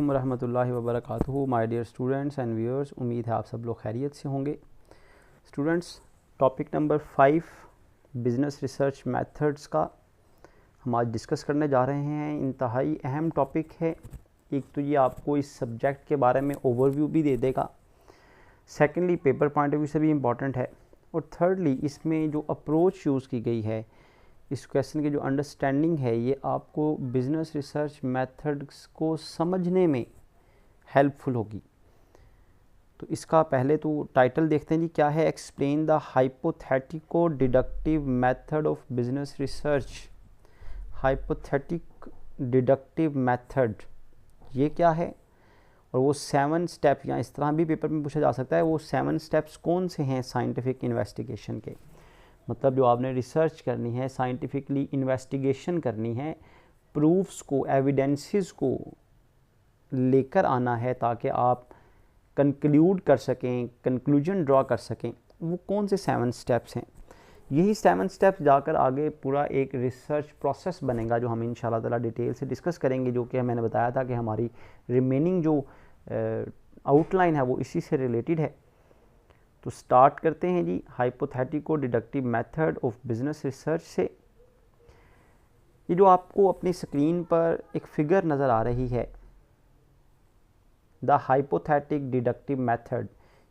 रहमतुल्लाहि व बरकातुहू। My dear students and viewers, उम्मीद है आप सब लोग खैरियत से होंगे। Students, topic number 5 business research methods का हम आज डिस्कस करने जा रहे हैं। इंतहाई अहम टॉपिक है। एक तो ये आपको इस सब्जेक्ट के बारे में ओवरव्यू भी दे देगा, secondly paper point of view से भी इम्पॉर्टेंट है, और थर्डली इसमें जो अप्रोच यूज़ की गई है, इस क्वेश्चन की जो अंडरस्टैंडिंग है, ये आपको बिज़नेस रिसर्च मेथड्स को समझने में हेल्पफुल होगी। तो इसका पहले तो टाइटल देखते हैं जी, क्या है। Explain the hypothetico deductive method of business research. Hypothetic deductive method ये क्या है, और वो 7 स्टेप, या इस तरह भी पेपर में पूछा जा सकता है, वो 7 स्टेप्स कौन से हैं साइंटिफिक इन्वेस्टिगेशन के। मतलब जो आपने रिसर्च करनी है, साइंटिफिकली इन्वेस्टिगेशन करनी है, प्रूफ्स को, एविडेंसेस को लेकर आना है ताकि आप कंक्लूड कर सकें, कंक्लूजन ड्रॉ कर सकें, वो कौन से 7 स्टेप्स हैं। यही 7 स्टेप्स जाकर आगे पूरा एक रिसर्च प्रोसेस बनेगा, जो हम इंशाल्लाह ताला डिटेल से डिस्कस करेंगे, जो कि मैंने बताया था कि हमारी रिमेनिंग जो आउटलाइन है वो इसी से रिलेटेड है। तो स्टार्ट करते हैं जी, hypothetico deductive method of business research से। ये जो आपको अपनी स्क्रीन पर एक फिगर नज़र आ रही है, द हाइपोथेटिक डिडक्टिव मेथड,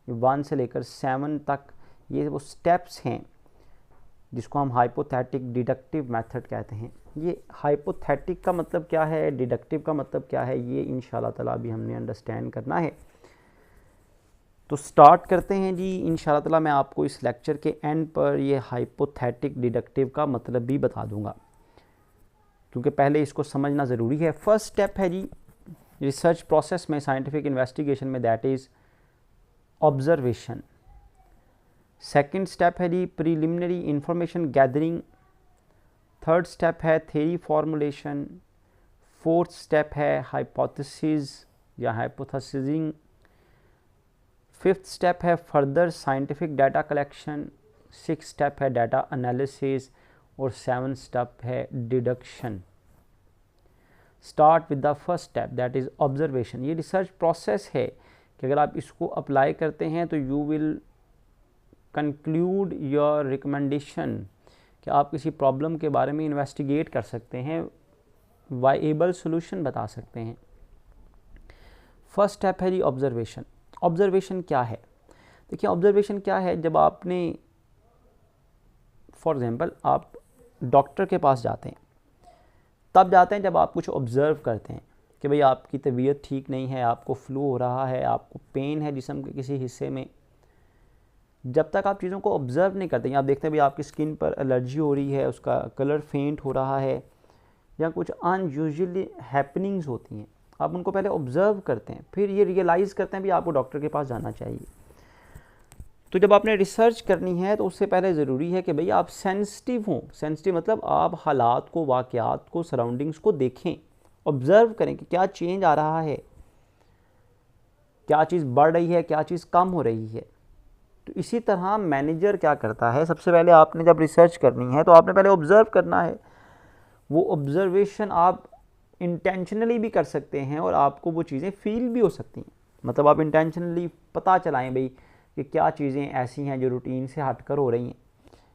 1 से लेकर 7 तक ये वो स्टेप्स हैं जिसको हम हाइपोथेटिक डिडक्टिव मेथड कहते हैं। ये हाइपोथेटिक का मतलब क्या है, डिडक्टिव का मतलब क्या है, ये इंशाल्लाह ताला अभी हमने अंडरस्टैंड करना है। तो स्टार्ट करते हैं जी। इंशाल्लाह ताला मैं आपको इस लेक्चर के एंड पर ये हाइपोथेटिक डिडक्टिव का मतलब भी बता दूंगा, क्योंकि पहले इसको समझना ज़रूरी है। फर्स्ट स्टेप है जी रिसर्च प्रोसेस में, साइंटिफिक इन्वेस्टिगेशन में, that is observation. Second step है जी preliminary information gathering. Third step है थ्योरी फॉर्मुलेशन। फोर्थ स्टेप है हाइपोथेसिस या हाइपोथेसिसिंग। फिफ्थ स्टेप है further scientific data collection. Six step है डाटा एनालिसिस, और 7 स्टेप है deduction. Start with the first step, that is observation. ये research process है कि अगर आप इसको अप्लाई करते हैं तो you will conclude your recommendation, कि आप किसी प्रॉब्लम के बारे में इन्वेस्टिगेट कर सकते हैं, वाइएबल सोल्यूशन बता सकते हैं। फर्स्ट स्टेप है जी ऑब्जर्वेशन। ऑब्जर्वेशन क्या है, देखिए ऑब्जर्वेशन क्या है। जब आपने फॉर एग्जांपल आप डॉक्टर के पास जाते हैं, तब जाते हैं जब आप कुछ ऑब्ज़र्व करते हैं कि भाई आपकी तबीयत ठीक नहीं है, आपको फ्लू हो रहा है, आपको पेन है जिस्म के किसी हिस्से में। जब तक आप चीज़ों को ऑब्ज़र्व नहीं करते, आप देखते हैं भाई आपकी स्किन पर एलर्जी हो रही है, उसका कलर फेंट हो रहा है, या कुछ अनयूजुअली हैपनिंग्स होती हैं, आप उनको पहले ऑब्ज़र्व करते हैं, फिर ये रियलाइज़ करते हैं भी आपको डॉक्टर के पास जाना चाहिए। तो जब आपने रिसर्च करनी है तो उससे पहले ज़रूरी है कि भाई आप सेंसिटिव हों। सेंसिटिव मतलब आप हालात को, वाक़यात को, सराउंडिंग्स को देखें, ऑब्ज़र्व करें कि क्या चेंज आ रहा है, क्या चीज़ बढ़ रही है, क्या चीज़ कम हो रही है। तो इसी तरह मैनेजर क्या करता है, सबसे पहले आपने जब रिसर्च करनी है तो आपने पहले ऑब्ज़र्व करना है। वो ऑब्ज़र्वेशन आप इंटेंशनली भी कर सकते हैं, और आपको वो चीज़ें फील भी हो सकती हैं। मतलब आप इंटेंशनली पता चलाएं भाई कि क्या चीज़ें ऐसी हैं जो रूटीन से हटकर हो रही हैं,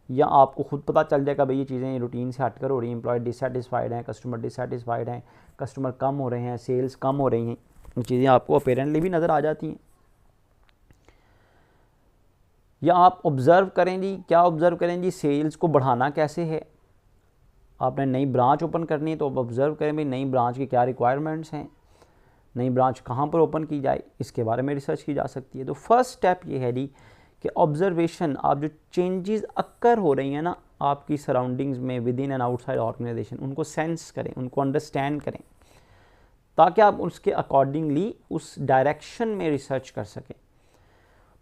या आपको खुद पता चल जाएगा भाई ये चीज़ें रूटीन से हटकर हो रही हैं, एम्प्लॉय डिससेटिस्फाइड हैं, कस्टमर डिससेटिस्फाइड हैं, कस्टमर कम हो रहे हैं, सेल्स कम हो रही हैं। ये चीज़ें आपको अपेरेंटली भी नज़र आ जाती हैं। या आप ऑब्ज़र्व करें जी, क्या ऑब्ज़र्व करें जी, सेल्स को बढ़ाना कैसे है। आपने नई ब्रांच ओपन करनी है तो आप ऑब्ज़र्व करें भाई नई ब्रांच की क्या रिक्वायरमेंट्स हैं, नई ब्रांच कहाँ पर ओपन की जाए, इसके बारे में रिसर्च की जा सकती है। तो फर्स्ट स्टेप ये है जी कि ऑब्ज़र्वेशन, आप जो चेंजेस अक्कर हो रही हैं ना आपकी सराउंडिंग्स में, within and outside organization, उनको सेंस करें, उनको अंडरस्टैंड करें, ताकि आप उसके अकॉर्डिंगली उस डायरेक्शन में रिसर्च कर सकें।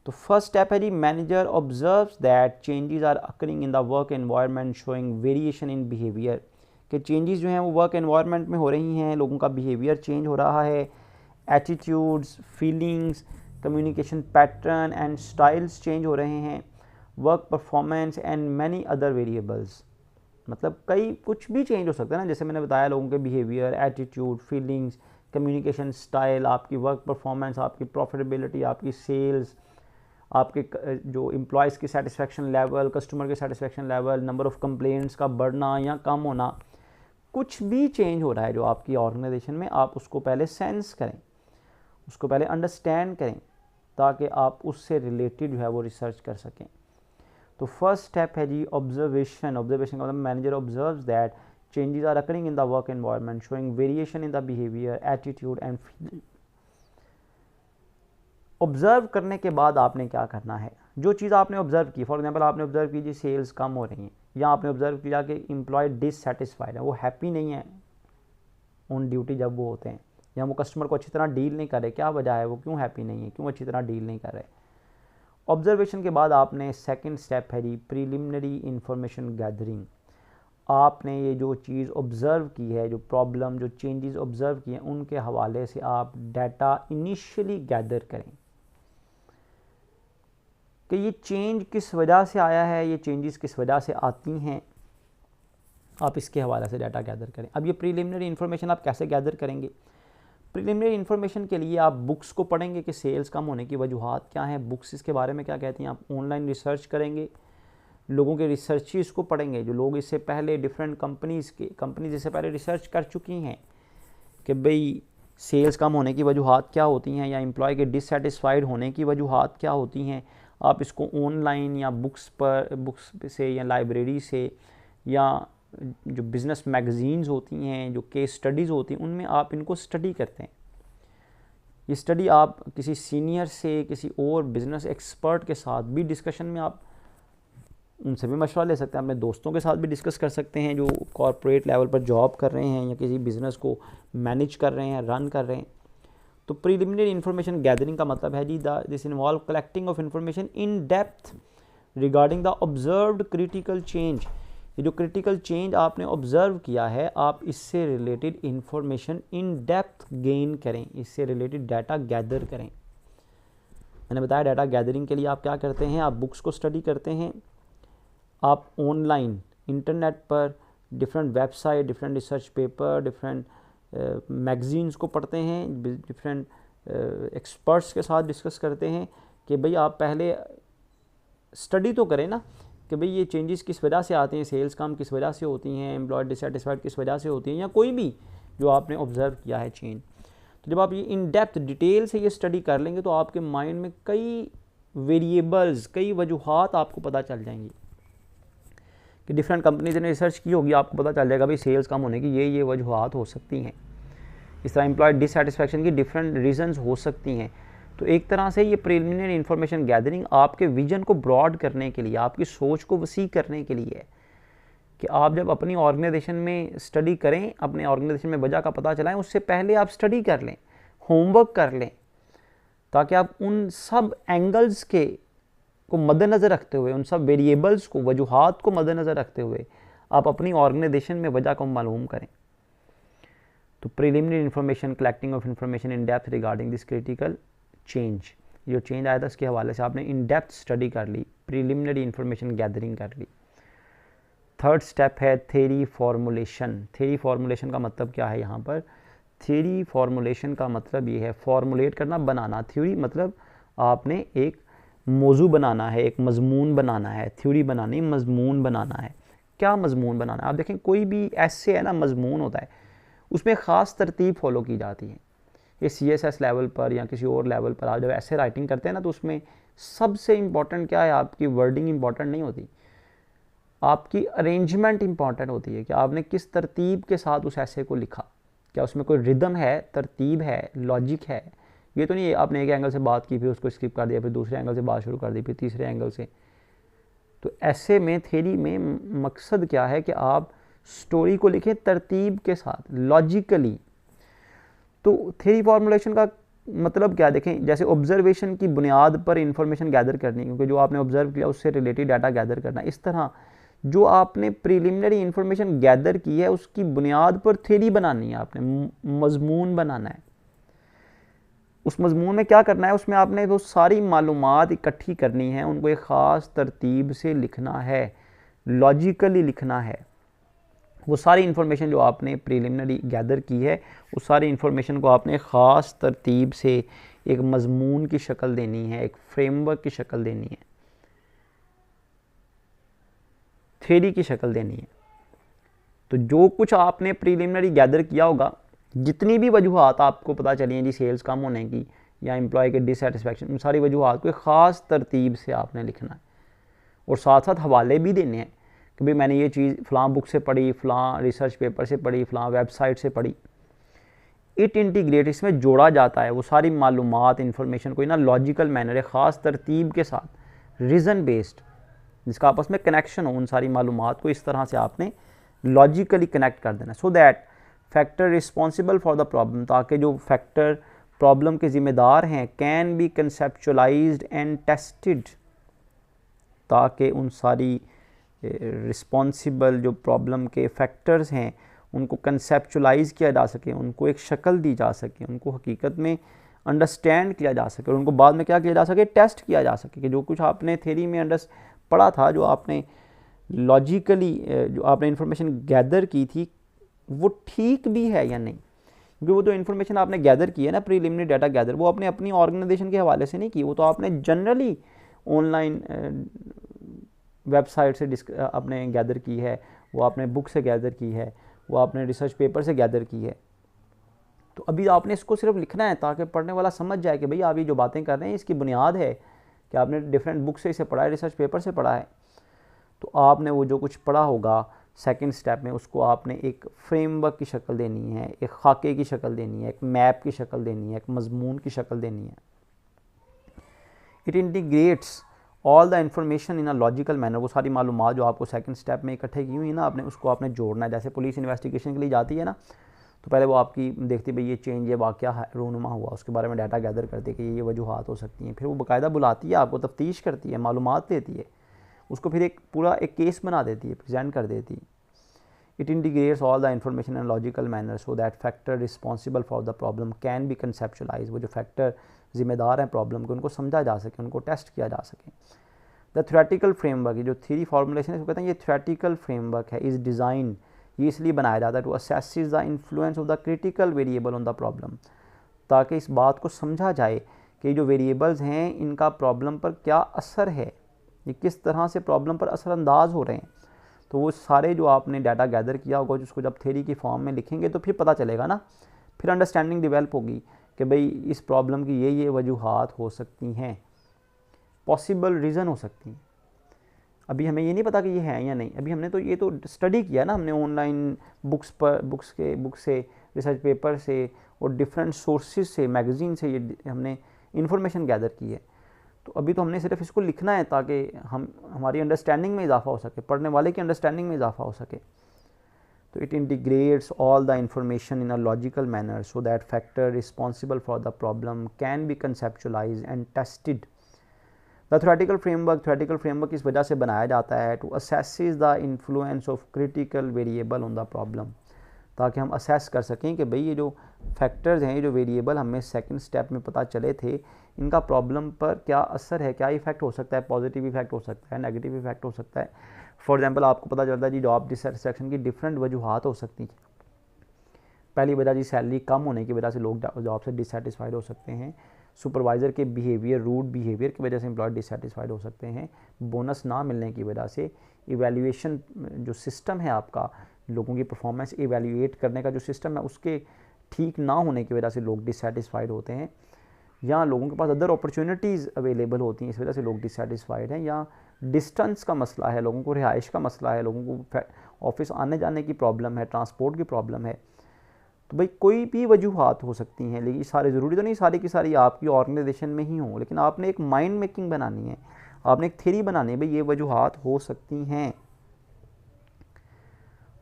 तो फर्स्ट स्टेप है जी manager observes that changes are occurring in the work environment showing variation in behaviour, कि चेंजेस जो हैं वो वर्क एनवायरनमेंट में हो रही हैं, लोगों का बिहेवियर चेंज हो रहा है, attitudes, feelings, communication pattern and styles change हो रहे हैं, work performance and many other variables. मतलब कई कुछ भी चेंज हो सकता है ना, जैसे मैंने बताया लोगों के behaviour, attitude, feelings, communication style, आपकी वर्क परफॉर्मेंस, आपकी प्रॉफिटेबिलिटी, आपकी सेल्स, आपके जो एम्प्लॉयज़ की सेटिस्फेक्शन लेवल, कस्टमर के satisfaction level, number of complaints का बढ़ना या कम होना, कुछ भी चेंज हो रहा है जो आपकी ऑर्गेनाइजेशन में, आप उसको पहले सेंस करें, उसको पहले अंडरस्टैंड करें, ताकि आप उससे रिलेटेड जो है वो रिसर्च कर सकें। तो फर्स्ट स्टेप है जी ऑब्जर्वेशन। ऑब्जर्वेशन का मतलब manager observes that changes are occurring in the work environment, showing variation in the behaviour, attitude and feeling. Observe करने के बाद आपने क्या करना है, जो चीज़ आपने ऑब्जर्व की, फॉर एग्जांपल आपने ऑब्जर्व की जी सेल्स कम हो रही हैं, या आपने ऑब्जर्व किया कि एम्प्लॉय डिससेटिस्फाइड है, वो हैप्पी नहीं है ऑन ड्यूटी जब वो होते हैं, या वो कस्टमर को अच्छी तरह डील नहीं कर रहे, क्या वजह है, वो क्यों हैप्पी नहीं है, क्यों अच्छी तरह डील नहीं कर रहे। ऑब्जर्वेशन के बाद आपने सेकंड स्टेप है जी प्रिलिमिनरी इंफॉर्मेशन गैदरिंग। आपने ये जो चीज़ ऑब्ज़र्व की है, जो प्रॉब्लम, जो चेंजेस ऑब्ज़र्व किए हैं, उनके हवाले से आप डाटा इनिशियली गैदर करें कि ये चेंज किस वजह से आया है, ये चेंजेस किस वजह से आती हैं, आप इसके हवाले से डाटा गैदर करें। अब ये प्रिलिमिनरी इन्फॉर्मेशन आप कैसे गैदर करेंगे? प्रिलिमिनरी इन्फॉर्मेशन के लिए आप बुक्स को पढ़ेंगे कि सेल्स कम होने की वजूहात क्या हैं, बुक्स इसके बारे में क्या कहती हैं। आप ऑनलाइन रिसर्च करेंगे, लोगों के रिसर्चेस को पढ़ेंगे, जो लोग इससे पहले डिफरेंट कंपनीज इससे पहले रिसर्च कर चुकी हैं कि भाई सेल्स कम होने की वजूहात क्या होती हैं, या एम्प्लॉय के डिससेटिस्फाइड होने की वजूहात क्या होती हैं। आप इसको ऑनलाइन या बुक्स से या लाइब्रेरी से, या जो बिज़नेस मैगज़ीन्स होती हैं, जो केस स्टडीज़ होती हैं, उनमें आप इनको स्टडी करते हैं। ये स्टडी आप किसी सीनियर से, किसी और बिज़नेस एक्सपर्ट के साथ भी डिस्कशन में आप उनसे भी मशवरा ले सकते हैं, अपने दोस्तों के साथ भी डिस्कस कर सकते हैं जो कॉर्पोरेट लेवल पर जॉब कर रहे हैं या किसी बिज़नेस को मैनेज कर रहे हैं, रन कर रहे हैं। तो प्रिलिमिनरी इन्फॉर्मेशन गैदरिंग का मतलब है जी this involve collecting of information in depth regarding the observed critical change. ये जो क्रिटिकल चेंज आपने ऑब्जर्व किया है, आप इससे related information in depth gain करें, इससे रिलेटेड डाटा गैदर करें। मैंने बताया डाटा गैदरिंग के लिए आप क्या करते हैं, आप बुक्स को स्टडी करते हैं, आप ऑनलाइन इंटरनेट पर different website, different research paper, different magazines को पढ़ते हैं, डिफरेंट एक्सपर्ट्स के साथ डिस्कस करते हैं कि भाई आप पहले स्टडी तो करें ना कि भाई ये चेंजेस किस वजह से आते हैं, सेल्स कम किस वजह से होती हैं, एम्प्लॉय डिससेटिस्फाइड किस वजह से होती हैं, या कोई भी जो आपने ऑब्ज़र्व किया है चेंज। तो जब आप ये इन डेप्थ डिटेल से ये स्टडी कर लेंगे तो आपके माइंड में कई वेरिएबल्स, कई वजूहात आपको पता चल जाएंगी कि डिफरेंट कंपनीज ने रिसर्च की होगी, आपको पता चल जाएगा भाई सेल्स कम होने की ये वजूहात हो सकती हैं। इस तरह एम्प्लॉय डिससेटिस्फैक्शन की डिफरेंट रीजंस हो सकती हैं। तो एक तरह से ये प्रिलिमिनरी इन्फॉर्मेशन गैदरिंग आपके विजन को ब्रॉड करने के लिए, आपकी सोच को वसी करने के लिए है कि आप जब अपनी ऑर्गेनाइजेशन में स्टडी करें, अपने ऑर्गेनाइजेशन में वजह का पता चलाएं, उससे पहले आप स्टडी कर लें, होमवर्क कर लें, ताकि आप उन सब एंगल्स को मद्देनज़र रखते हुए, उन सब वेरिएबल्स को, वजूहात को मद्देनज़र रखते हुए आप अपनी ऑर्गेनाइजेशन में वजह को मालूम करें। तो preliminary information, collecting of information in depth regarding this critical change, जो चेंज आया था उसके हवाले से आपने इन डेप्थ स्टडी कर ली, प्रिलिमिनरी इन्फॉर्मेशन गैदरिंग कर ली। थर्ड स्टेप है थ्योरी फॉर्मुलेशन। थ्योरी फॉर्मुलेशन का मतलब क्या है यहाँ पर? थ्योरी फॉर्मुलेशन का मतलब ये है फॉर्मुलेट करना, बनाना। थ्योरी मतलब आपने एक मौजू बनाना है, एक मजमून बनाना है। थ्योरी बनानी, मजमून बनाना है। क्या मजमून बनाना है? आप देखें कोई भी ऐसे है ना, मजमून होता है, उसमें ख़ास तरतीब फॉलो की जाती है। ये CSS लेवल पर या किसी और लेवल पर आप जब ऐसे राइटिंग करते हैं ना, तो उसमें सबसे इम्पॉर्टेंट क्या है? आपकी वर्डिंग इम्पॉर्टेंट नहीं होती, आपकी अरेंजमेंट इम्पॉर्टेंट होती है कि आपने किस तरतीब के साथ उस ऐसे को लिखा। क्या उसमें कोई रिदम है, तरतीब है, लॉजिक है? ये तो नहीं है आपने एक एंगल से बात की, फिर उसको स्किप कर दिया, फिर दूसरे एंगल से बात शुरू कर दी, फिर तीसरे एंगल से। तो ऐसे में थ्योरी में मकसद क्या है कि आप स्टोरी को लिखें तरतीब के साथ, लॉजिकली। तो थ्योरी फॉर्मुलेशन का मतलब क्या? देखें, जैसे ऑब्जर्वेशन की बुनियाद पर इंफॉर्मेशन गैदर करनी, क्योंकि जो आपने ऑब्जर्व किया उससे रिलेटेड डाटा गैदर करना। इस तरह जो आपने प्रिलिमिनरी इंफॉर्मेशन गैदर की है उसकी बुनियाद पर थ्योरी बनानी है, आपने मजमून बनाना है। उस मजमून में क्या करना है? उसमें आपने वो सारी मालूमात इकट्ठी करनी है, उनको एक ख़ास तरतीब से लिखना है, लॉजिकली लिखना है। वो सारी इन्फॉर्मेशन जो आपने प्रिलिमिनरी गैदर की है, उस सारी इन्फॉर्मेशन को आपने ख़ास तरतीब से एक मज़मून की शक्ल देनी है, एक फ्रेमवर्क की शक्ल देनी है, थ्योरी की शक्ल देनी है। तो जो कुछ आपने प्रिलिमिनरी गैदर किया होगा, जितनी भी वजूहात आपको पता चली हैं जी सेल्स कम होने की या एम्प्लॉय के डिससेटिस्फैक्शन, उन सारी वजूहात को एक ख़ास तरतीब से आपने लिखना है और साथ साथ हवाले भी देने हैं कि भाई मैंने ये चीज़ फ़लाँ बुक से पढ़ी, फ़लाँ रिसर्च पेपर से पढ़ी, फ़लाँ वेबसाइट से पढ़ी। इट इंटीग्रेट, इसमें जोड़ा जाता है वो सारी मालूमात, इन्फॉर्मेशन को ना लॉजिकल मैनर, ख़ास तरतीब के साथ, रीज़न बेस्ड, जिसका आपस में कनेक्शन हो। उन सारी मालूमात को इस तरह से आपने लॉजिकली कनेक्ट कर देना, सो that factor responsible for the problem, ताकि जो फैक्टर प्रॉब्लम के ज़िम्मेदार हैं, कैन बी कंसेप्चुअलाइज्ड एंड टेस्टेड, ताकि उन सारी रिस्पॉन्सिबल जो प्रॉब्लम के फैक्टर्स हैं उनको कंसेप्चुलाइज़ किया जा सके, उनको एक शक्ल दी जा सके, उनको हकीकत में अंडरस्टैंड किया जा सके और उनको बाद में क्या किया जा सके, टेस्ट किया जा सके कि जो कुछ आपने थ्योरी में पढ़ा था, जो आपने लॉजिकली जो आपने इन्फॉर्मेशन गैदर की थी, वो ठीक भी है या नहीं। क्योंकि वो जो इन्फॉर्मेशन आपने गैदर की है ना, प्रीलिमिनरी डाटा गैदर, वो आपने अपनी ऑर्गेनाइजेशन के हवाले से नहीं की, वो तो आपने जनरली ऑनलाइन वेबसाइट से आपने गैदर की है, वो आपने बुक से गैदर की है, वो आपने रिसर्च पेपर से गैदर की है। तो अभी आपने इसको सिर्फ लिखना है ताकि पढ़ने वाला समझ जाए कि भाई आप ये जो बातें कर रहे हैं इसकी बुनियाद है कि आपने डिफरेंट बुक से इसे पढ़ा है, रिसर्च पेपर से पढ़ा है। तो आपने वो जो कुछ पढ़ा होगा सेकंड स्टेप में, उसको आपने एक फ्रेमवर्क की शक्ल देनी है, एक खाके की शक्ल देनी है, एक मैप की शक्ल देनी है, एक मजमून की शक्ल देनी है। It integrates all the information in a logical manner, वो सारी मालूमात जो आपको सेकंड स्टेप में इकट्ठे की हुई है ना, आपने उसको आपने जोड़ना है। जैसे पुलिस इन्वेस्टिगेशन के लिए जाती है ना, तो पहले वो आपकी देखती भाई ये चेंज, ये वाक़या रूनुमा हुआ, उसके बारे में डाटा गैदर करती है कि ये वजूहात हो सकती हैं। फिर वो बाकायदा बुलाती है, आपको तफ्तीश करती है, मालूमात देती है, उसको फिर एक पूरा एक केस बना देती है, प्रेजेंट कर देती है। It integrates all the information in logical manner so that factor responsible for the problem can be conceptualise, वो जो फैक्टर ज़िम्मेदार हैं प्रॉब्लम के, उनको समझा जा सके, उनको टेस्ट किया जा सके। द थ्योरेटिकल फ्रेमवर्क, ये जो थ्योरी फॉर्मुलेशन है इसको कहते हैं ये थ्योरेटिकल फ्रेमवर्क है, इज़ डिज़ाइन, ये इसलिए बनाया जाता है to assess the influence of the critical variable on the problem, ताकि इस बात को समझा जाए कि जो वेरिएबल्स हैं इनका प्रॉब्लम पर क्या असर है, ये किस तरह से प्रॉब्लम पर असरअंदाज हो रहे हैं। तो वो सारे जो आपने डाटा गैदर किया होगा, जिसको जब थ्योरी की फॉर्म में लिखेंगे तो फिर पता चलेगा ना, फिर अंडरस्टैंडिंग डेवलप होगी कि भाई इस प्रॉब्लम की ये वजूहात हो सकती हैं, पॉसिबल रीज़न हो सकती हैं। अभी हमें ये नहीं पता कि ये है या नहीं, अभी हमने तो ये तो स्टडी किया ना, हमने ऑनलाइन बुक्स से, रिसर्च पेपर से और डिफरेंट सोर्सेज से, मैगज़ीन से ये हमने इन्फॉर्मेशन गैदर की है। तो अभी तो हमने सिर्फ इसको लिखना है ताकि हमारी अंडरस्टैंडिंग में इजाफा हो सके, पढ़ने वाले की अंडरस्टैंडिंग में इजाफा हो सके। तो it integrates all the information in a logical manner so that factor responsible for the problem can be conceptualize and tested. The theoretical framework इस वजह से बनाया जाता है to assess the influence of critical variable on the problem, ताकि हम assess कर सकें कि भाई ये जो फैक्टर्स हैं, ये जो वेरिएबल हमें सेकंड स्टेप में पता चले थे, इनका प्रॉब्लम पर क्या असर है, क्या इफेक्ट हो सकता है, पॉजिटिव इफेक्ट हो सकता है, नेगेटिव इफेक्ट हो सकता है। फॉर एग्जांपल आपको पता चलता है जी जॉब डिससेटिस्फैक्शन की डिफरेंट वजूहात हो सकती हैं। पहली वजह जी सैलरी कम होने की वजह से लोग जॉब से डिससेटिस्फाइड हो सकते हैं, सुपरवाइज़र के बिहेवियर, रूड बिहेवियर की वजह से एम्प्लॉय डिससेटिस्फाइड हो सकते हैं, बोनस ना मिलने की वजह से, इवैल्यूएशन जो सिस्टम है आपका, लोगों की परफॉर्मेंस इवैल्यूएट करने का जो सिस्टम है उसके ठीक ना होने की वजह से लोग डिससेटिस्फाइड होते हैं, या लोगों के पास अदर अपॉर्चुनिटीज़ अवेलेबल होती हैं इस वजह से लोग डिससेटिस्फाइड हैं, या डिस्टेंस का मसला है, लोगों को रिहाइश का मसला है, लोगों को ऑफिस आने जाने की प्रॉब्लम है, ट्रांसपोर्ट की प्रॉब्लम है। तो भाई कोई भी वजूहात हो सकती हैं, लेकिन सारे ज़रूरी तो नहीं सारी की सारी आपकी ऑर्गेनाइजेशन में ही हो, लेकिन आपने एक माइंड मेकिंग बनानी है, आपने एक थ्योरी बनानी है, भाई ये वजूहात हो सकती हैं।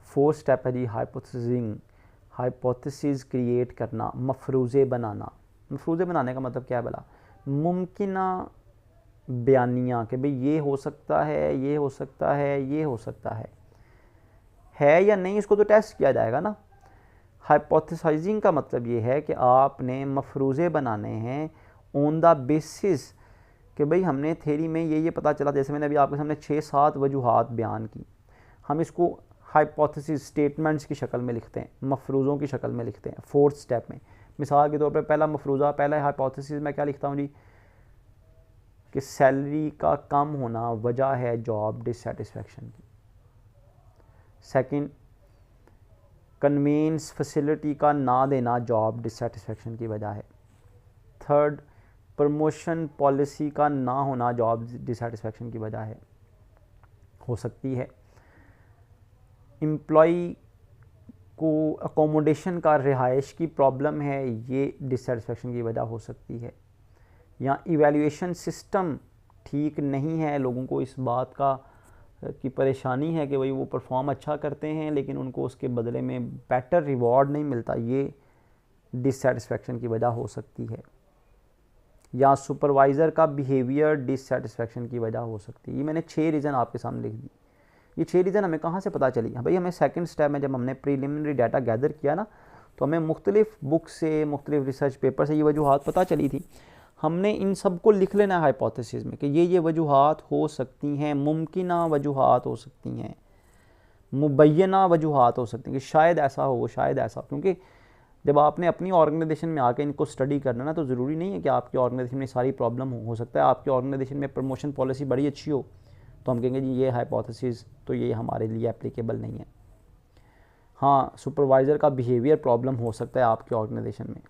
फोर्थ स्टेप है जी हाइपोथेसिसिंग, हाइपोथेसिस क्रिएट करना, मफरूज़े बनाना। मफरूज़े बनाने का मतलब क्या है भला, मुमकिना बयानियाँ कि भाई ये हो सकता है, ये हो सकता है, ये हो सकता है या नहीं, इसको तो टेस्ट किया जाएगा ना। हाइपोथेसाइजिंग का मतलब ये है कि आपने मफरूज़े बनाने हैं ऑन द बेसिस कि भाई हमने थ्योरी में ये पता चला, जैसे मैंने अभी आपके सामने 6-7 वजूहात बयान की, हम इसको हाइपोथेसिस स्टेटमेंट्स की शक्ल में लिखते हैं, मफरूज़ों की शक्ल में लिखते हैं 4th स्टेप में। मिसाल के तौर पर पहला मफरूज़ा, पहला हाइपोथेसिस मैं क्या लिखता हूँ जी कि सैलरी का कम होना वजह है जॉब डिससेटिस्फैक्शन की। सेकंड, कन्वेंस फैसिलिटी का ना देना जॉब डिससेटिस्फैक्शन की वजह है। थर्ड, प्रमोशन पॉलिसी का ना होना जॉब डिससेटिस्फैक्शन की वजह है, हो सकती है। एम्प्लॉई को अकोमोडेशन का रिहाइश की प्रॉब्लम है, ये डिससेटिस्फैक्शन की वजह हो सकती है। या इवैल्यूएशन सिस्टम ठीक नहीं है, लोगों को इस बात की परेशानी है कि भाई वो परफॉर्म अच्छा करते हैं लेकिन उनको उसके बदले में बेटर रिवॉर्ड नहीं मिलता, ये डिससेटिस्फैक्शन की वजह हो सकती है। या सुपरवाइज़र का बिहेवियर डिससेटिस्फैक्शन की वजह हो सकती है। ये मैंने 6 रीज़न आपके सामने लिख दी। ये 6 रीज़न हमें कहाँ से पता चली? भाई हमें सेकंड स्टेप में जब हमने प्रीलिमिनरी डाटा गैदर किया ना, तो हमें मुख्तलिफ बुक से, मुख्तलिफ रिसर्च पेपर से ये वजूहात पता चली थी। हमने इन सब को लिख लेना है हाइपोथेसिस में कि ये वजूहात हो सकती हैं, मुमकिना वजूहात हो सकती हैं, मुबैना वजूहात हो सकती हैं कि शायद ऐसा हो, शायद ऐसा। क्योंकि जब आपने अपनी ऑर्गेनाइजेशन में आके इनको स्टडी करना ना, तो ज़रूरी नहीं है कि आपकी ऑर्गेनाइजेशन में सारी प्रॉब्लम हो सकता है आपकी ऑर्गेनाइजेशन में प्रमोशन पॉलिसी बड़ी अच्छी हो, तो हम कहेंगे जी ये हाइपोथेसिस तो ये हमारे लिए एप्लीकेबल नहीं है। हाँ, सुपरवाइज़र का बिहेवियर प्रॉब्लम हो सकता है आपके ऑर्गेनाइजेशन में।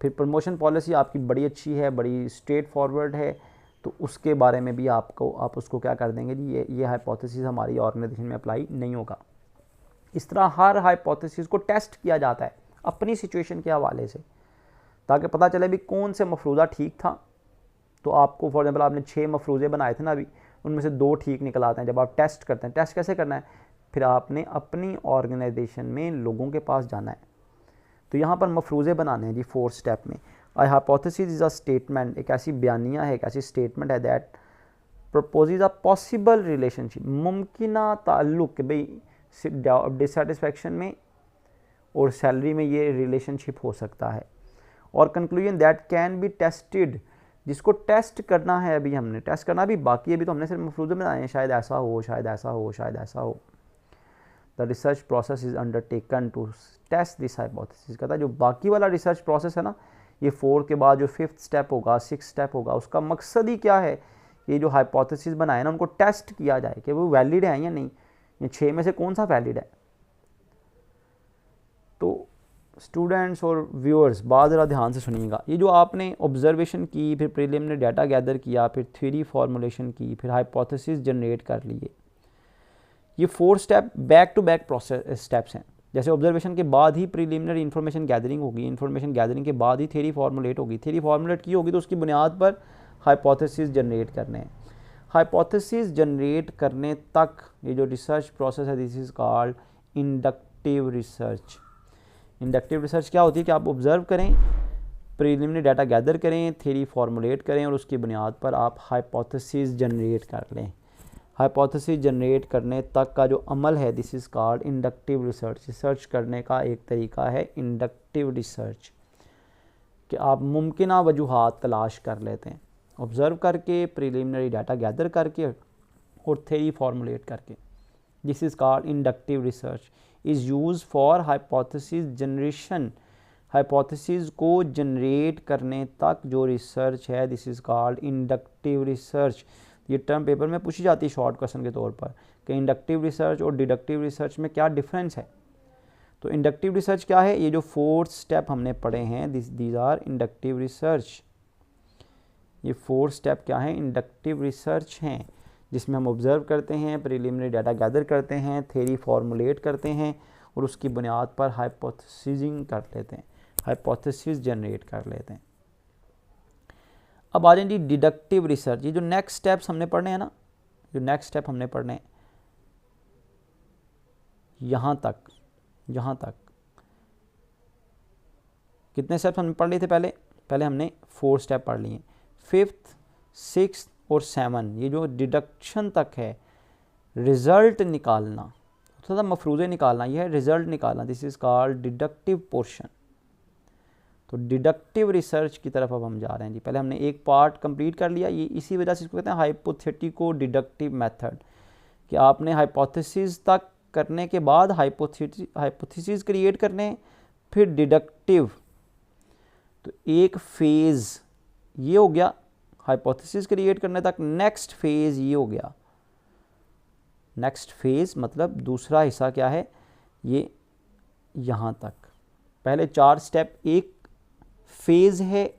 फिर प्रमोशन पॉलिसी आपकी बड़ी अच्छी है, बड़ी स्ट्रेट फॉरवर्ड है, तो उसके बारे में भी आप उसको क्या कर देंगे जी ये हाइपोथेसिस हमारी ऑर्गेनाइजेशन में अप्लाई नहीं होगा। इस तरह हर हाइपोथेसिस को टेस्ट किया जाता है अपनी सिचुएशन के हवाले से, ताकि पता चले भी कौन से मफरूज़ा ठीक था। तो आपको फॉर एग्जाम्पल आपने 6 मफरूज़े बनाए थे ना अभी, उनमें से 2 ठीक निकल आते हैं जब आप टेस्ट करते हैं। टेस्ट कैसे करना है? फिर आपने अपनी ऑर्गेनाइजेशन में लोगों के पास जाना है, तो यहाँ पर मफरूज़े बनाने हैं जी 4th स्टेप में। I hypothesis is a statement, एक ऐसी बयानिया है, एक ऐसी स्टेटमेंट है that proposes a possible relationship, मुमकिना ताल्लुक़, भाई डिससेटिस्फैक्शन में और सैलरी में ये रिलेशनशिप हो सकता है। और conclusion that can be tested, जिसको टेस्ट करना है, अभी हमने टेस्ट करना भी बाकी है, अभी तो हमने सिर्फ मफरूज़े बनाए हैं, शायद ऐसा हो, शायद ऐसा हो, शायद ऐसा हो। The research process is undertaken to test this hypothesis. कहता है जो बाकी वाला रिसर्च प्रोसेस है ना, ये 4 के बाद जो 5th स्टेप होगा, 6th स्टेप होगा, उसका मकसद ही क्या है? ये जो हाइपोथेसिस बनाए ना उनको टेस्ट किया जाए कि वो वैलिड है या नहीं, ये 6 में से कौन सा वैलिड है। तो स्टूडेंट्स और व्यूअर्स बात ज़रा ध्यान से सुनिएगा। ये जो आपने ऑब्जर्वेशन की, फिर प्रीलिमिनरी डाटा गैदर किया, फिर थ्योरी फॉर्मुलेशन की, फिर हाइपोथेसिस जनरेट कर लिए, ये 4 step back to back process steps हैं। जैसे ऑब्जर्वेशन के बाद ही प्रीलिमिनरी इन्फॉर्मेशन गैदरिंग होगी, इन्फॉर्मेशन गैदरिंग के बाद ही थ्योरी फॉर्मुलेट होगी, थ्योरी फॉर्मुलेट की होगी तो उसकी बुनियाद पर हाइपोथेसिस जनरेट करने हैं। हाइपोथेसिस जनरेट करने तक ये जो रिसर्च प्रोसेस है, this is called inductive research. Inductive research क्या होती है कि आप ऑब्जर्व करें, प्रीलिमिनरी डाटा गैदर करें, थ्योरी फॉर्मुलेट करें और उसकी बुनियाद पर आप हाइपोथेसिस जनरेट कर लें। हाइपोथेसिस जनरेट करने तक का जो अमल है, this is called inductive research. Research करने का एक तरीका है इंडक्टिव रिसर्च, कि आप मुमकिना वजूहात तलाश कर लेते हैं ऑब्ज़र्व करके, प्रीलिमिनरी डाटा गैदर करके और थ्योरी फॉर्मुलेट करके। This is called inductive research, is use for hypothesis generation. Hypothesis को जनरेट करने तक जो रिसर्च है, this is called inductive research. ये टर्म पेपर में पूछी जाती है शॉर्ट क्वेश्चन के तौर पर कि इंडक्टिव रिसर्च और डिडक्टिव रिसर्च में क्या डिफरेंस है। तो इंडक्टिव रिसर्च क्या है? ये जो 4th स्टेप हमने पढ़े हैं, दीज आर इंडक्टिव रिसर्च। ये 4 स्टेप क्या है? इंडक्टिव रिसर्च हैं, जिसमें हम ऑब्जर्व करते हैं, प्रीलिमिनरी डाटा गैदर करते हैं, थ्योरी फॉर्मुलेट करते हैं और उसकी बुनियाद पर हाइपोथेसिसिंग कर लेते हैं, हाइपोथेसिस जनरेट कर लेते हैं। अब आ जाए जी डिडक्टिव रिसर्च। ये जो नेक्स्ट स्टेप्स हमने पढ़ने हैं ना, जो नेक्स्ट स्टेप हमने पढ़ने हैं, यहाँ तक कितने स्टेप्स हमने पढ़ लिए थे? पहले हमने 4 स्टेप पढ़ लिए। 5th, 6th और 7, ये जो डिडक्शन तक है, रिज़ल्ट निकालना, थोड़ा मफरूज़े निकालना, ये है रिज़ल्ट निकालना, this is called deductive portion. तो डिडक्टिव रिसर्च की तरफ अब हम जा रहे हैं जी। पहले हमने एक पार्ट कंप्लीट कर लिया, ये इसी वजह से इसको कहते हैं हाइपोथेटिको डिडक्टिव मेथड, कि आपने हाइपोथेसिस तक करने के बाद हाइपोथेसिस क्रिएट करने हैं, फिर डिडक्टिव। तो एक फेज़ ये हो गया हाइपोथेसिस क्रिएट करने तक, नेक्स्ट फेज़ ये हो गया। नेक्स्ट फेज़ मतलब दूसरा हिस्सा क्या है, ये यहाँ तक। पहले 4 स्टेप एक फेज़ है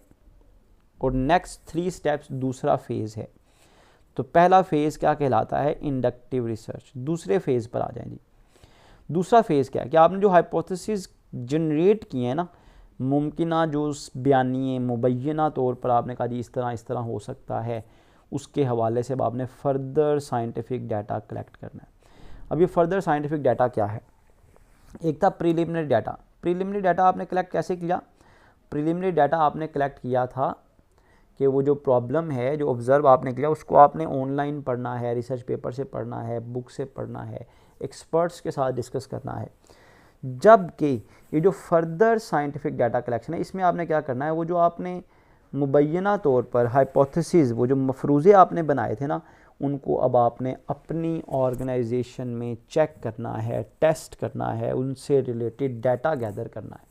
और नेक्स्ट 3 स्टेप्स दूसरा फेज़ है। तो पहला फेज़ क्या कहलाता है, इंडक्टिव रिसर्च। दूसरे फेज़ पर आ जाएं जी। दूसरा फेज़ क्या है कि आपने जो हाइपोथेसिस जनरेट किए हैं ना, मुमकिना जो बयानी मुबैना तौर पर आपने कहा जी इस तरह हो सकता है, उसके हवाले से अब आपने फ़र्दर साइंटिफिक डाटा कलेक्ट करना है। अब ये फ़र्दर साइंटिफिक डाटा क्या है, एक था प्रीलिमिनरी डाटा। प्रीलिमिनरी डाटा आपने कलेक्ट कैसे किया, प्रीलिमिनरी डाटा आपने कलेक्ट किया था कि वो जो प्रॉब्लम है जो ऑब्ज़र्व आपने किया उसको आपने ऑनलाइन पढ़ना है, रिसर्च पेपर से पढ़ना है, बुक से पढ़ना है, एक्सपर्ट्स के साथ डिस्कस करना है। जबकि ये जो फर्दर साइंटिफिक डाटा कलेक्शन है इसमें आपने क्या करना है, वो जो आपने मुबैना तौर पर हाइपोथेसिस, वो जो मफरूज़े आपने बनाए थे ना, उनको अब आपने अपनी ऑर्गेनाइजेशन में चेक करना है, टेस्ट करना है, उनसे रिलेटेड डाटा गैदर करना है।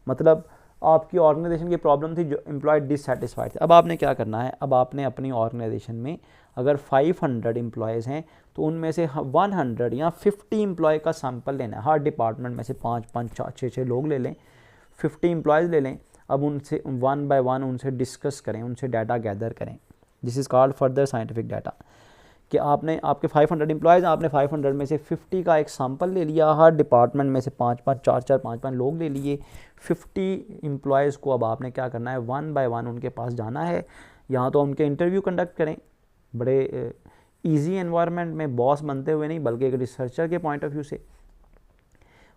मतलब आपकी ऑर्गेनाइजेशन की प्रॉब्लम थी, जो एम्प्लॉय डिससेटिस्फाइड थे। अब आपने क्या करना है, अब आपने अपनी ऑर्गेनाइजेशन में अगर 500 एम्प्लॉयज़ हैं तो उनमें से 100 या 50 एम्प्लॉय का सैम्पल लेना है। हर डिपार्टमेंट में से 5-5, 4-6 लोग ले लें, 50 एम्प्लॉयज़ ले लें। अब उनसे 1 बाय 1 उनसे डिस्कस करें, उनसे डाटा गैदर करें। This is called further scientific data. कि आपने आपके 500 एम्प्लॉयज़ हैं, आपने 500 में से 50 का एक सैम्पल ले लिया, हर डिपार्टमेंट में से 5-5, 4-4, 5-5 लोग ले लिए। 50 एम्प्लॉयज़ को अब आपने क्या करना है, 1 बाय 1 उनके पास जाना है। यहाँ तो उनके इंटरव्यू कंडक्ट करें, बड़े ईजी एनवायरनमेंट में, बॉस बनते हुए नहीं बल्कि एक रिसर्चर के पॉइंट ऑफ व्यू से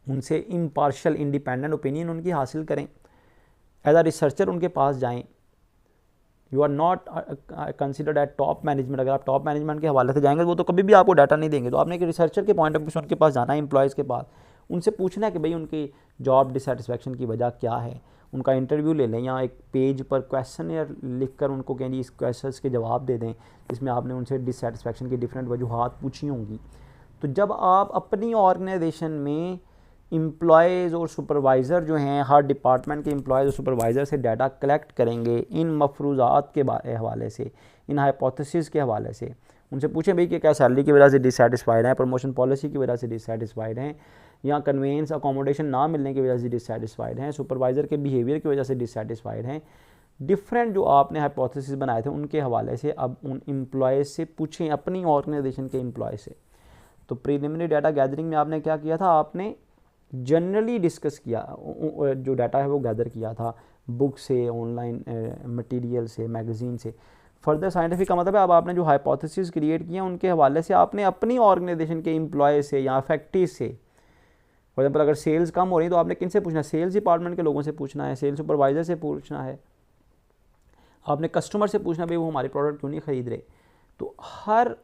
उनसे इम्पार्शियल इंडिपेंडेंट ओपिनियन उनकी हासिल करें। एज अ रिसर्चर उनके पास जाएं। You are not considered at top management. अगर आप टॉप मैनेजमेंट के हवाले से जाएंगे वो तो कभी भी आपको डाटा नहीं देंगे। तो आपने एक रिसर्चर के पॉइंट ऑफ व्यू से उनके पास जाना है, एम्प्लॉयज़ के पास, उनसे पूछना है कि भाई उनकी जॉब डिससेटिस्फैक्शन की वजह क्या है। उनका इंटरव्यू ले लें या एक पेज पर क्वेश्चन लिख कर उनको कहें जी इस क्वेश्चन के जवाब दे दें जिसमें आपने उनसे डिससेटिस्फैक्शन की डिफरेंट वजूहात पूछी होंगी। तो जब आप अपनी ऑर्गेनाइजेशन में एम्प्लॉयज़ और सुपरवाइज़र जो हैं, हर डिपार्टमेंट के एम्प्लॉयज़ और सुपरवाइज़र से डाटा कलेक्ट करेंगे इन मफरूज़ात के हवाले से, इन हाइपोथेसिस के हवाले से, उनसे पूछें भाई कि क्या सैलरी की वजह से डिससेटिस्फाइड हैं, प्रमोशन पॉलिसी की वजह से डिससेटिस्फाइड हैं, या कन्वेंस अकोमोडेशन ना मिलने की वजह से डिससेटिस्फाइड हैं, सुपरवाइज़र के बिहेवियर की वजह से डिससेटिस्फाइड हैं। डिफरेंट जो आपने हाइपोथेसिस बनाए थे उनके हवाले से अब उन एम्प्लॉयज़ से पूछें, अपनी ऑर्गेनाइजेशन के एम्प्लॉय से। तो प्रीलिमिनरी डाटा गैदरिंग में आपने क्या किया था, आपने जनरली डिस्कस किया, जो डाटा है वो गैदर किया था बुक से, ऑनलाइन मटेरियल से, मैगज़ीन से। फर्दर साइंटिफिक का मतलब है अब आपने जो हाइपोथेसिस क्रिएट किए हैं उनके हवाले से आपने अपनी ऑर्गेनाइजेशन के एम्प्लॉय से या फैक्ट्री से, फॉर एग्जाम्पल अगर सेल्स कम हो रही है तो आपने किन से पूछना है, सेल्स डिपार्टमेंट के लोगों से पूछना है, सेल्स सुपरवाइज़र से पूछना है, आपने कस्टमर से पूछना भाई वो हमारी प्रोडक्ट क्यों नहीं ख़रीद रहे। तो हर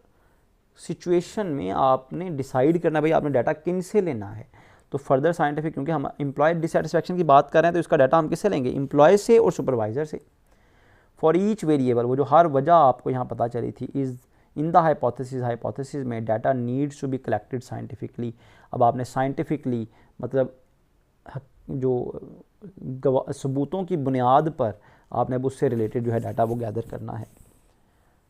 सिचुएशन में आपने डिसाइड करना भाई आपने डाटा किन से लेना है। तो फर्दर साइंटिफिक, क्योंकि हम एम्प्लॉय डिससेटिस्फैक्शन की बात कर रहे हैं तो इसका डाटा हम किससे लेंगे, एम्प्लॉय से और सुपरवाइज़र से। फॉर ईच वेरिएबल, वो जो हर वजह आपको यहाँ पता चली थी, इज़ इन द हाइपोथेसिस में data needs to be collected scientifically. अब आपने साइंटिफिकली मतलब जो सबूतों की बुनियाद पर आपने उससे रिलेटेड जो है डाटा वो गैदर करना है,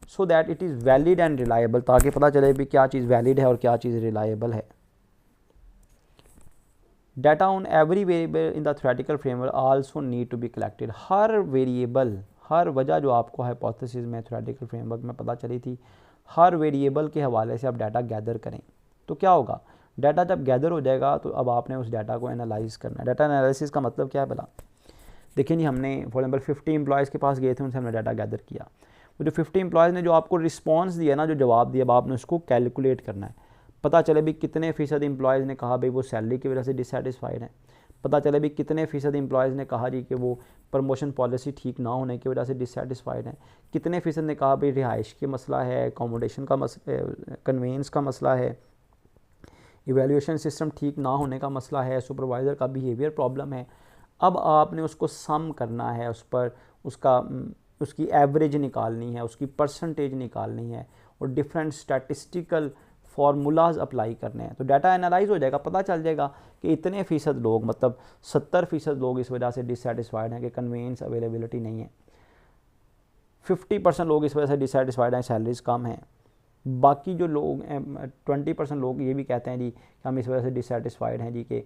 so that it is valid and reliable, ताकि पता चले भी क्या चीज़ वैलिड है और क्या चीज़ रिलायबल है। Data on every variable in the theoretical framework also need to be collected. हर वेरिएबल, हर वजह जो आपको हाइपोथेसिस में थ्योरेटिकल फ्रेमवर्क में पता चली थी, हर वेरिएबल के हवाले से आप डाटा गैदर करें। तो क्या होगा, डाटा जब गैदर हो जाएगा तो अब आपने उस डाटा को एनालाइज करना है। डाटा एनालिसिस का मतलब क्या है भला, देखिए जी, हमने फॉर एग्जाम्पल 50 एम्प्लॉयज़ के पास गए थे, उनसे हमने डाटा गैदर किया। वो जो 50 एम्प्लॉयज़ ने जो आपको रिस्पॉन्स दिया ना, जो जवाब दिया, अब आपने उसको कैलकुलेट करना है। पता चले भी कितने फ़ीसद एम्प्लॉयज़ ने कहा भाई वो सैलरी की वजह से डिससेटिस्फाइड हैं, पता चले भी कितने फ़ीसद एम्प्लॉयज़ ने कहा जी कि वो प्रमोशन पॉलिसी ठीक ना होने की वजह से डिससेटिस्फाइड हैं, कितने फ़ीसद ने कहा भाई रिहाइश की मसला है, अकोमोडेशन का कन्वेंस का मसला है, इवैल्यूएशन सिस्टम ठीक ना होने का मसला है, सुपरवाइज़र का बिहेवियर प्रॉब्लम है। अब आपने उसको सम करना है, उस पर उसकी एवरेज निकालनी है, उसकी परसेंटेज निकालनी है और डिफरेंट स्टैटिस्टिकल फार्मूलाज अप्लाई करने हैं। तो डाटा एनालाइज हो जाएगा, पता चल जाएगा कि इतने फ़ीसद लोग, मतलब 70% लोग इस वजह से डिससेटिस्फाइड हैं कि कन्वीनियंस अवेलेबिलिटी नहीं है, 50% लोग इस वजह से डिससेटिस्फाइड हैं सैलरीज कम हैं, बाकी जो लोग 20% लोग ये भी कहते हैं जी कि हम इस वजह से डिससेटिस्फाइड हैं जी कि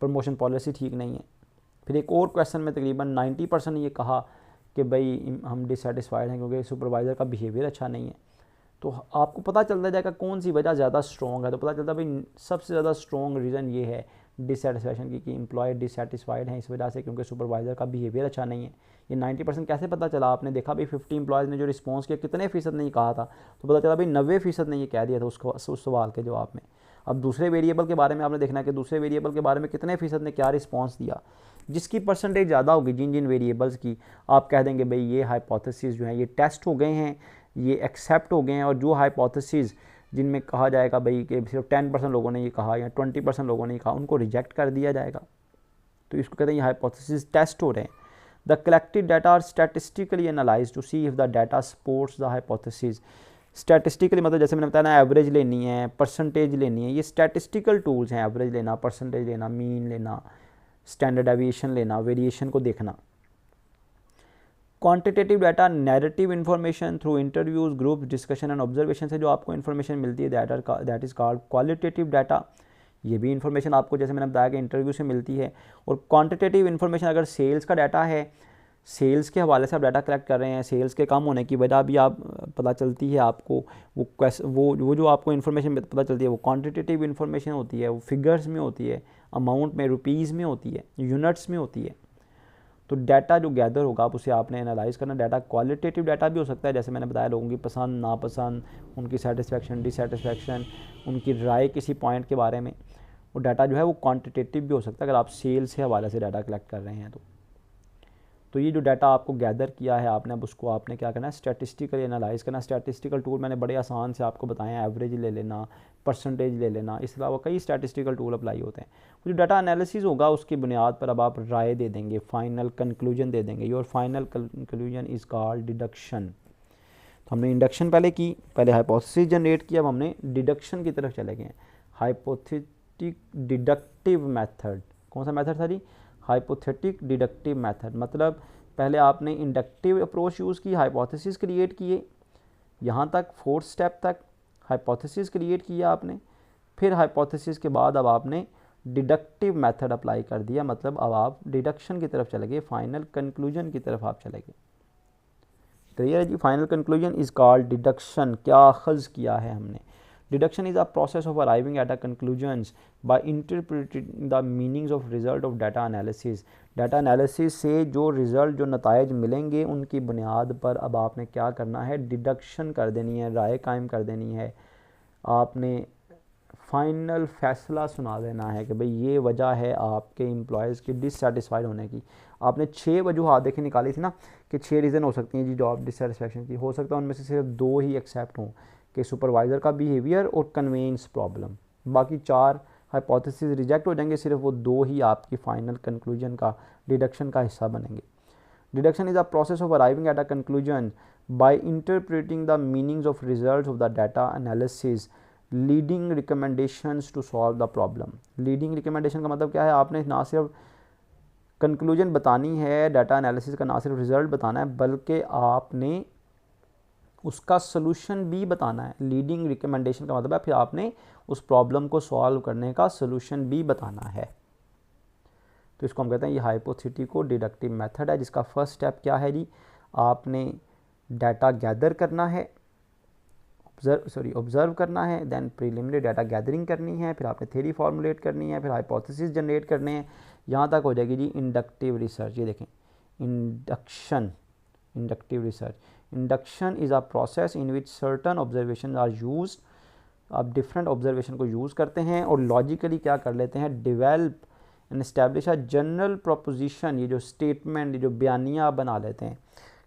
प्रमोशन पॉलिसी ठीक नहीं है। फिर एक और क्वेश्चन में तकरीबन 90% ने ये कहा कि भाई हम डिससेटिस्फाइड हैं क्योंकि सुपरवाइज़र का बिहेवियर अच्छा नहीं है। तो आपको पता चलता जाएगा कौन सी वजह ज़्यादा स्ट्रॉन्ग है। तो पता चलता है भाई सबसे ज़्यादा स्ट्रॉन्ग रीज़न ये है डिससेटिस्फैक्शन की, कि एम्प्लॉय डिससेटिस्फाइड हैं इस वजह से क्योंकि सुपरवाइज़र का बिहेवियर अच्छा नहीं है। ये 90% कैसे पता चला? आपने देखा भाई 50 एम्प्लॉयज़ ने जो रिस्पॉन्स किया कितने फ़ीसद ने कहा था, तो पता चला भाई 90% ने ये कह दिया था उस सवाल के जवाब में। अब दूसरे वेरिएबल के बारे में आपने देखना है कि दूसरे वेरिएबल के बारे में कितने फ़ीसद ने क्या रिस्पॉन्स दिया। जिसकी परसेंटेज ज़्यादा होगी जिन जिन वेरिएबल्स की, आप कह देंगे भाई ये हाइपोथेसिस जो है ये टेस्ट हो गए हैं, ये एक्सेप्ट हो गए हैं। और जो हाइपोथेसिस जिनमें कहा जाएगा भाई कि सिर्फ 10% लोगों ने ये कहा या 20% लोगों ने ये कहा, उनको रिजेक्ट कर दिया जाएगा। तो इसको कहते हैं ये हाइपोथेसिस टेस्ट हो रहे हैं। The collected data are statistically analyse to see if the data supports the hypothesis. Statistically मतलब जैसे मैंने बताया ना, एवरेज लेनी है, परसेंटेज लेनी है, ये स्टैटिस्टिकल टूल्स हैं। एवरेज लेना, परसेंटेज लेना, मीन लेना, स्टैंडर्ड डेविएशन लेना, वेरिएशन को देखना। Quantitative data, narrative information through interviews, group discussion and observation से जो आपको इन्फॉर्मेशन मिलती है that is called qualitative data. ये भी इन्फॉर्मेशन आपको जैसे मैंने बताया कि इंटरव्यू से मिलती है। और क्वांटिटेटिव इन्फॉर्मेशन अगर सेल्स का डाटा है, सेल्स के हवाले से आप डाटा कलेक्ट कर रहे हैं, सेल्स के कम होने की वजह भी आप पता चलती है आपको, वो जो आपको इन्फॉर्मेशन पता चलती है वो क्वांटिटेटिव इन्फॉर्मेशन होती है, वो फिगर्स में होती है, अमाउंट में, रुपीज़ में होती है, यूनिट्स में होती है। तो डाटा जो गैदर होगा आप उसे आपने एनालाइज करना। डाटा क्वालिटेटिव डाटा भी हो सकता है, जैसे मैंने बताया लोगों की पसंद नापसंद, उनकी सेटिस्फेक्शन डिससेटिस्फेक्शन, उनकी राय किसी पॉइंट के बारे में। वो डाटा जो है वो क्वांटिटेटिव भी हो सकता है अगर आप सेल्स के हवाले से डाटा कलेक्ट कर रहे हैं तो ये जो डाटा आपको गैदर किया है आपने, अब उसको आपने क्या करना है, स्टैटिस्टिकली एनालाइज करना। स्टैटिस्टिकल टूल मैंने बड़े आसान से आपको बताए हैं, एवरेज ले लेना, परसेंटेज ले लेना, इसके अलावा कई स्टैटिस्टिकल टूल अप्लाई होते हैं। वो जो डाटा एनालिसिस होगा उसकी बुनियाद पर अब आप राय दे देंगे, फाइनल कंक्लूजन दे देंगे। Your final conclusion is called deduction. तो हमने इंडक्शन पहले की, पहले हाइपोथेसिस जनरेट किया, अब हमने डिडक्शन की तरफ चले गए। हाइपोथेटिक डिडक्टिव मेथड, कौन सा मेथड था जी? Hypothetic deductive method. मतलब पहले आपने इंडक्टिव अप्रोच यूज़ की, हाइपोथेसिस क्रिएट किए, यहाँ तक 4th स्टेप तक हाइपोथेसिस क्रिएट किया आपने। फिर हाइपोथेसिस के बाद अब आपने डिडक्टिव मेथड अप्लाई कर दिया, मतलब अब आप डिडक्शन की तरफ चले गए, फाइनल कंक्लूजन की तरफ आप चले गए। क्लियर है जी? Final conclusion is called deduction. क्या अखज़ किया है हमने? Deduction is a process of arriving at a conclusions by interpreting the meanings of result of data analysis. Data analysis से जो result, जो नताइज मिलेंगे उनकी बुनियाद पर अब आपने क्या करना है, डिडक्शन कर देनी है, राय कायम कर देनी है। आपने फाइनल फैसला सुना देना है कि भाई ये वजह है आपके एम्प्लॉयज़ की डिससेटिस्फाइड होने की। आपने 6 वजूहात देखे निकाली थी ना कि 6 रीज़न हो सकती हैं जी जॉब डिससेटिस्फैक्शन की। हो सकता है उनमें से सिर्फ 2 ही एक्सेप्ट हों कि सुपरवाइज़र का बिहेवियर और कन्वेंस प्रॉब्लम, बाकी 4 हाइपोथेसिस रिजेक्ट हो जाएंगे, सिर्फ वो 2 ही आपकी फाइनल कंक्लूजन का, डिडक्शन का हिस्सा बनेंगे। Deduction is a process of arriving at a conclusion by interpreting the meanings of results of the data analysis leading recommendations to solve the problem. Leading recommendation का मतलब क्या है? आपने ना सिर्फ कंक्लूजन बतानी है डाटा एनालिसिस का, ना सिर्फ रिजल्ट बताना है, बल्कि आपने उसका सलूशन भी बताना है। लीडिंग रिकमेंडेशन का मतलब है फिर आपने उस प्रॉब्लम को सॉल्व करने का सलूशन भी बताना है। तो इसको हम कहते हैं ये हाइपोथेटिको डिडक्टिव मेथड है, जिसका फर्स्ट स्टेप क्या है जी? आपने डाटा गैदर करना है, ऑब्जर्व करना है, देन प्रीलिमिनरी डाटा गैदरिंग करनी है, फिर आपने थ्योरी फॉर्मुलेट करनी है, फिर हाइपोथेसिस जनरेट करने हैं, यहाँ तक हो जाएगी जी इंडक्टिव रिसर्च। ये देखें induction, inductive research. Induction is a process in which certain observation are use. आप डिफरेंट ऑब्जर्वेशन को यूज़ करते हैं और लॉजिकली क्या कर लेते हैं, develop and establish a general proposition. ये जो स्टेटमेंट, ये जो बयानिया बना लेते हैं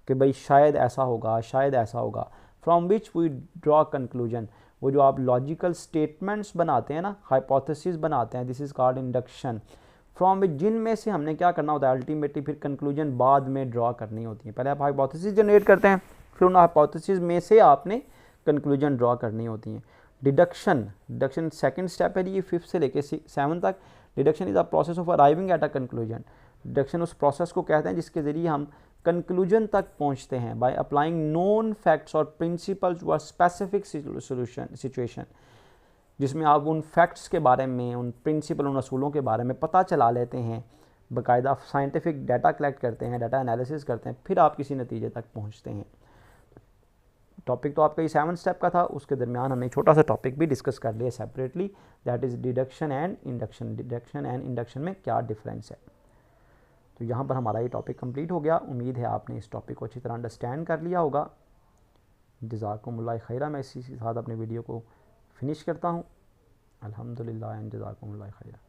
कि भाई शायद ऐसा होगा, शायद ऐसा होगा, from which we draw conclusion. वो जो आप लॉजिकल स्टेटमेंट्स बनाते हैं ना, हाइपोथेसिस बनाते हैं, this is called induction. From which, जिनमें से हमने क्या करना होता है, अल्टीमेटली फिर कंक्लूजन बाद में ड्रॉ करनी होती है। पहले आप हाइपोथेसिस जनरेट करते हैं, फिर उन हाइपोथेसिस में से आपने कंक्लूजन ड्रॉ करनी होती हैं। डिडक्शन सेकंड स्टेप है जी, 5 से लेके 7 तक। Deduction is a process of arriving at a conclusion. Deduction उस प्रोसेस को कहते हैं जिसके ज़रिए हम कंक्लूजन तक पहुंचते हैं, बाय अप्लाइंग नोन फैक्ट्स और principles to a specific situation, जिसमें आप उन फैक्ट्स के बारे में, उन प्रिंसिपल, उन असूलों के बारे में पता चला लेते हैं, बाकायदा साइंटिफिक डाटा कलेक्ट करते हैं, डाटा एनालिसिस करते हैं, फिर आप किसी नतीजे तक पहुंचते हैं। टॉपिक तो आपका ये 7 स्टेप का था, उसके दरमियान हमने छोटा सा टॉपिक भी डिस्कस कर लिया separately, that is deduction and induction. Deduction and induction में क्या डिफरेंस है। तो यहाँ पर हमारा ये टॉपिक कंप्लीट हो गया। उम्मीद है आपने इस टॉपिक को अच्छी तरह अंडरस्टैंड कर लिया होगा। जज़ाकुमुल्लाह खैरा। मैं इसी के साथ अपने वीडियो को फिनिश करता हूँ। अल्हम्दुलिल्लाह एंड जज़ाकुमुल्लाह खैरा।